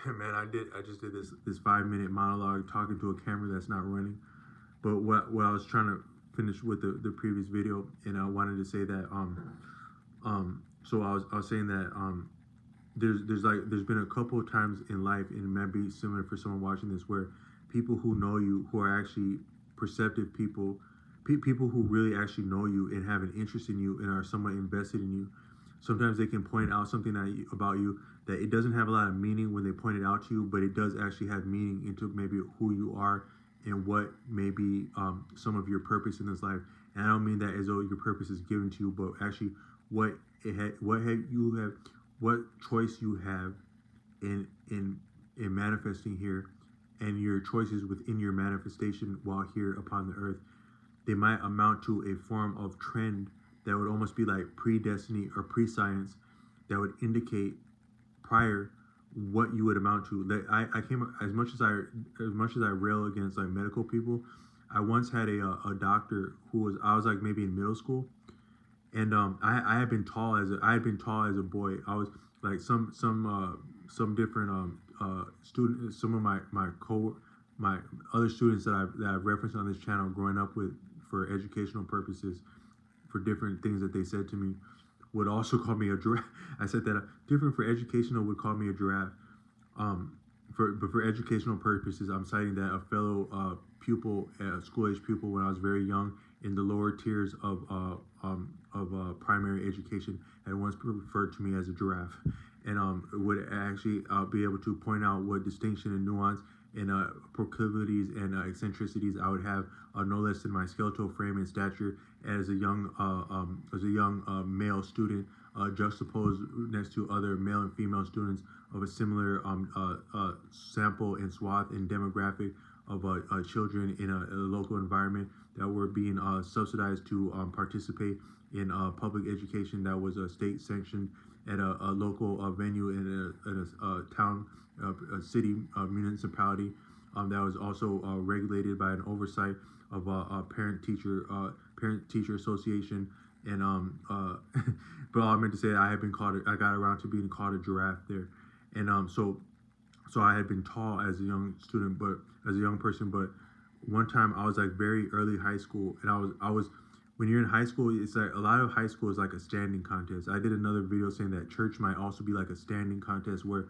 Man, I just did this 5 minute monologue talking to a camera that's not running. But what I was trying to finish with the previous video, and I wanted to say that so I was saying that there's been a couple of times in life, and it might be similar for someone watching this, where people who know you, who are actually perceptive people, people who really actually know you and have an interest in you and are somewhat invested in you, sometimes they can point out something about you that it doesn't have a lot of meaning when they point it out to you, but it does actually have meaning into maybe who you are and what may be some of your purpose in this life. And I don't mean that as though your purpose is given to you, but actually what what choice you have in manifesting here, and your choices within your manifestation while here upon the earth. They might amount to a form of trend that would almost be like pre-destiny or pre-science that would indicate prior what you would amount to. That I came, as much as I rail against like medical people, I once had a doctor who was, I was like maybe in middle school, and I had been tall as a boy. I was like some different student, some of my other students that I've referenced on this channel growing up with for educational purposes, for different things that they said to me, would also call me a giraffe. I said that different for educational would call me a giraffe. But for educational purposes, I'm citing that a fellow pupil, school age pupil, when I was very young, in the lower tiers of primary education, had once referred to me as a giraffe, and would actually be able to point out what distinction and nuance and proclivities and eccentricities I would have, no less than my skeletal frame and stature as a young male student, juxtaposed next to other male and female students of a similar sample and swath and demographic of children in a local environment that were being subsidized to participate in public education that was state sanctioned at a local venue in a town, a city, municipality, that was also regulated by an oversight of a parent teacher association. And but all I meant to say, I got around to being called a giraffe there. And so I had been tall as a young student, but as a young person. But one time I was like very early high school, and I was when you're in high school, it's like a lot of high school is like a standing contest. I did another video saying that church might also be like a standing contest, where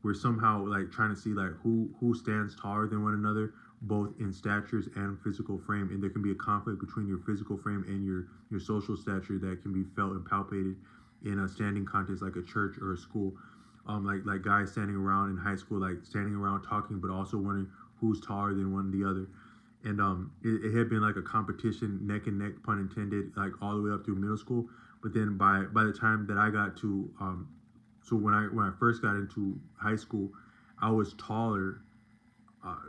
we're somehow like trying to see like who stands taller than one another, both in statures and physical frame. And there can be a conflict between your physical frame and your social stature that can be felt and palpated in a standing contest like a church or a school. Like guys standing around in high school, like standing around talking, but also wondering who's taller than one the other. And it had been like a competition, neck and neck, pun intended, like all the way up through middle school. But then by the time that I got to so when I first got into high school, I was taller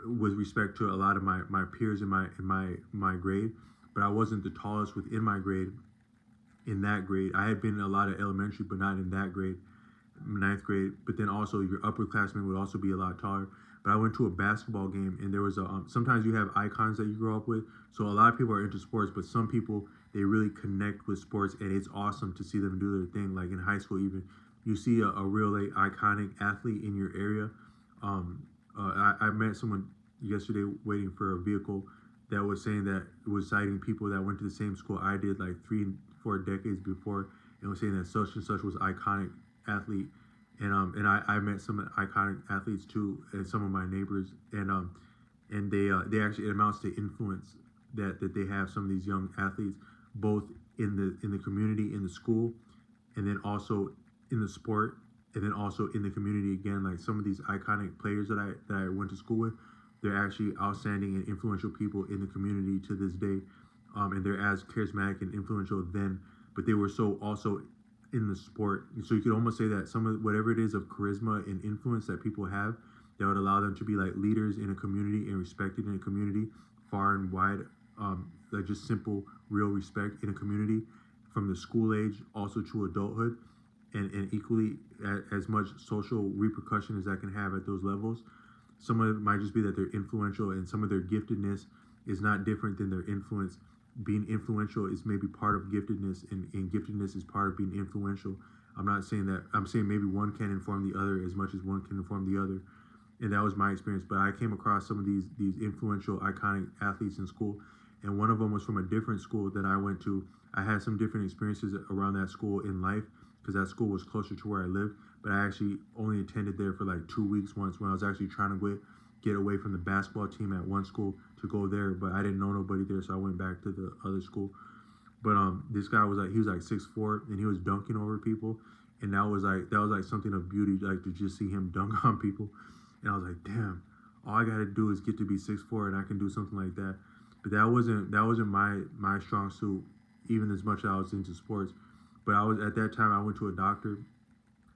with respect to a lot of my peers in my grade, but I wasn't the tallest within my grade. In that grade, I had been in a lot of elementary, but not in that grade, ninth grade. But then also your upperclassmen would also be a lot taller. But I went to a basketball game, and there was a sometimes you have icons that you grow up with. So a lot of people are into sports, but some people, they really connect with sports, and it's awesome to see them do their thing. Like in high school, even you see a real iconic athlete in your area. I met someone yesterday waiting for a vehicle that was saying that it was citing people that went to the same school I did like 3-4 decades before, and was saying that such and such was iconic athlete. And I met some iconic athletes too, and some of my neighbors, and they actually, it amounts to influence that they have, some of these young athletes, both in the community, in the school, and then also in the sport, and then also in the community again. Like some of these iconic players that I went to school with, they're actually outstanding and influential people in the community to this day, and they're as charismatic and influential then, but they were so also in the sport. So you could almost say that some of whatever it is of charisma and influence that people have, that would allow them to be like leaders in a community and respected in a community far and wide, like just simple real respect in a community, from the school age also to adulthood, and equally as much social repercussion as that can have at those levels. Some of it might just be that they're influential, and some of their giftedness is not different than their influence. Being influential is maybe part of giftedness, and giftedness is part of being influential. I'm not saying that, I'm saying maybe one can inform the other as much as one can inform the other. and that was my experience. But I came across some of these influential, iconic athletes in school, and one of them was from a different school that I went to. I had some different experiences around that school in life because that school was closer to where I lived. But I actually only attended there for like 2 weeks once when I was actually trying to get away from the basketball team at one school to go there. But I didn't know nobody there, so I went back to the other school. But this guy was like, he was like 6'4", and he was dunking over people, and that was like something of beauty, like to just see him dunk on people. And I was like, damn, all I gotta do is get to be 6'4", and I can do something like that. But that wasn't my strong suit, even as much as I was into sports. But I was at that time I went to a doctor,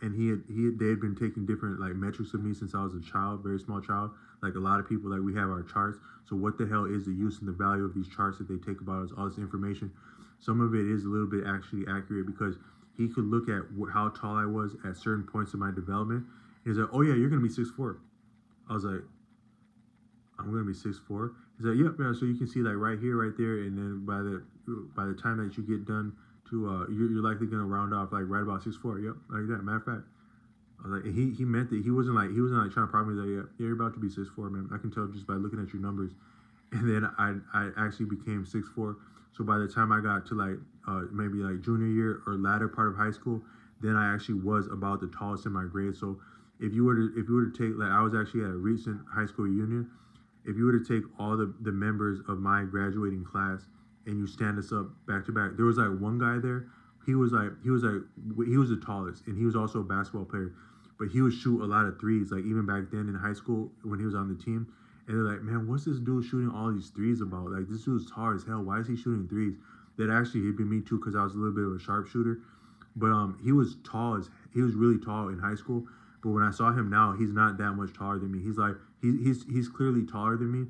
and they had been taking different like metrics of me since I was a child, very small child. Like a lot of people, like we have our charts. So what the hell is the use and the value of these charts that they take about us, all this information? Some of it is a little bit actually accurate because he could look at how tall I was at certain points of my development. He's like, oh yeah, you're gonna be 6'4". I was like, I'm gonna be 6'4". He's like, yep, yeah. So you can see like right here, right there, and then by the time that you get done to you're likely gonna round off like right about 6'4". Yep, like that. Matter of fact, I was like, he meant it. He wasn't like trying to prop me. Like, yeah, you're about to be 6'4", man. I can tell just by looking at your numbers. And then I actually became 6'4". So by the time I got to like maybe like junior year or latter part of high school, then I actually was about the tallest in my grade. So if you were to take, like, I was actually at a recent high school reunion. If you were to take all the members of my graduating class and you stand us up back to back, there was like one guy there. He was the tallest, and he was also a basketball player, but he would shoot a lot of threes. Like even back then in high school when he was on the team. And they're like, man, what's this dude shooting all these threes about? Like, this dude's tall as hell. Why is he shooting threes? That actually hit me too because I was a little bit of a sharpshooter. But he was really tall in high school. But when I saw him now, he's not that much taller than me. He's like he's clearly taller than me,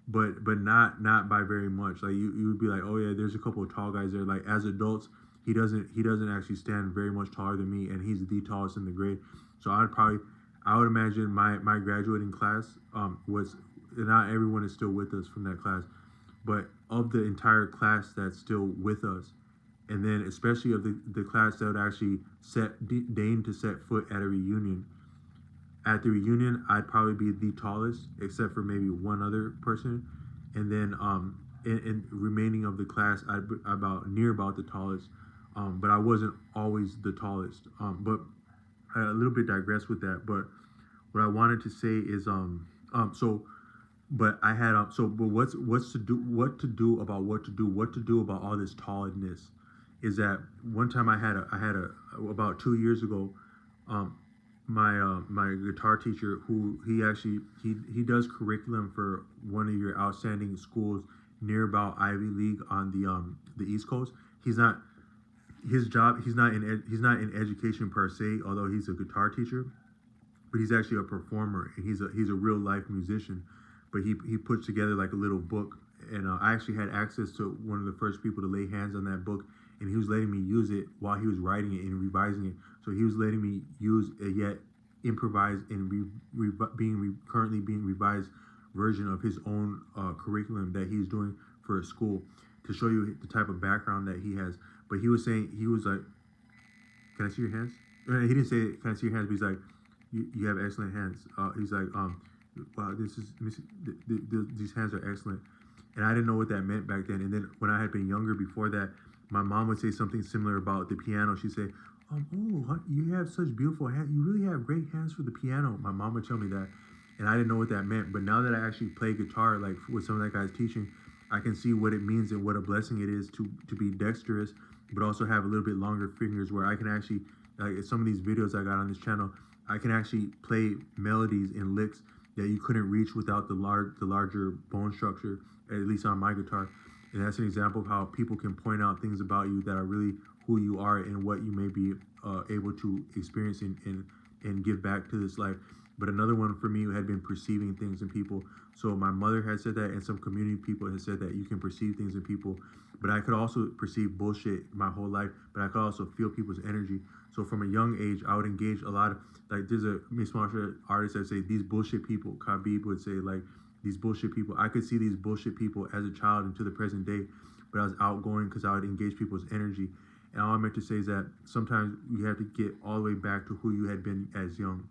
but not by very much. Like you would be like, oh yeah, there's a couple of tall guys there. Like as adults, he doesn't actually stand very much taller than me, and he's the tallest in the grade. So I would imagine my graduating class was. Not everyone is still with us from that class, but of the entire class that's still with us, and then especially of the class that would actually deign to set foot at a reunion. At the reunion, I'd probably be the tallest, except for maybe one other person, and then in remaining of the class, I'd be about the tallest, but I wasn't always the tallest. But I a little bit digress with that. But what I wanted to say is so. But I had but what to do about all this tallness is that one time I had about 2 years ago, my guitar teacher who he does curriculum for one of your outstanding schools near about Ivy League on the East Coast. He's not in education per se, although he's a guitar teacher, but he's actually a performer, and he's a real life musician. But he puts together like a little book, and I actually had access to one of the first people to lay hands on that book, and he was letting me use it while he was writing it and revising it. So he was letting me use a yet improvised and currently being revised version of his own curriculum that he's doing for a school to show you the type of background that he has. But he was like, "Can I see your hands?" He didn't say, "Can I see your hands?" But he's like, "You have excellent hands." He's like, wow, these hands are excellent. And I didn't know what that meant back then. And then when I had been younger before that, my mom would say something similar about the piano. She'd say, oh, you have such beautiful hands. You really have great hands for the piano. My mom would tell me that. And I didn't know what that meant. But now that I actually play guitar, like with some of that guy's teaching, I can see what it means and what a blessing it is to be dexterous, but also have a little bit longer fingers where I can actually, like some of these videos I got on this channel, I can actually play melodies and licks that you couldn't reach without the larger bone structure, at least on my guitar. And that's an example of how people can point out things about you that are really who you are and what you may be able to experience and give back to this life. But another one for me had been perceiving things in people. So my mother had said that, and some community people had said that you can perceive things in people. But I could also perceive bullshit my whole life, but I could also feel people's energy. So from a young age, I would engage a lot of, like, there's a mixed martial artist that say, these bullshit people. Khabib would say, like, these bullshit people. I could see these bullshit people as a child and to the present day, but I was outgoing because I would engage people's energy. And all I meant to say is that sometimes you have to get all the way back to who you had been as young.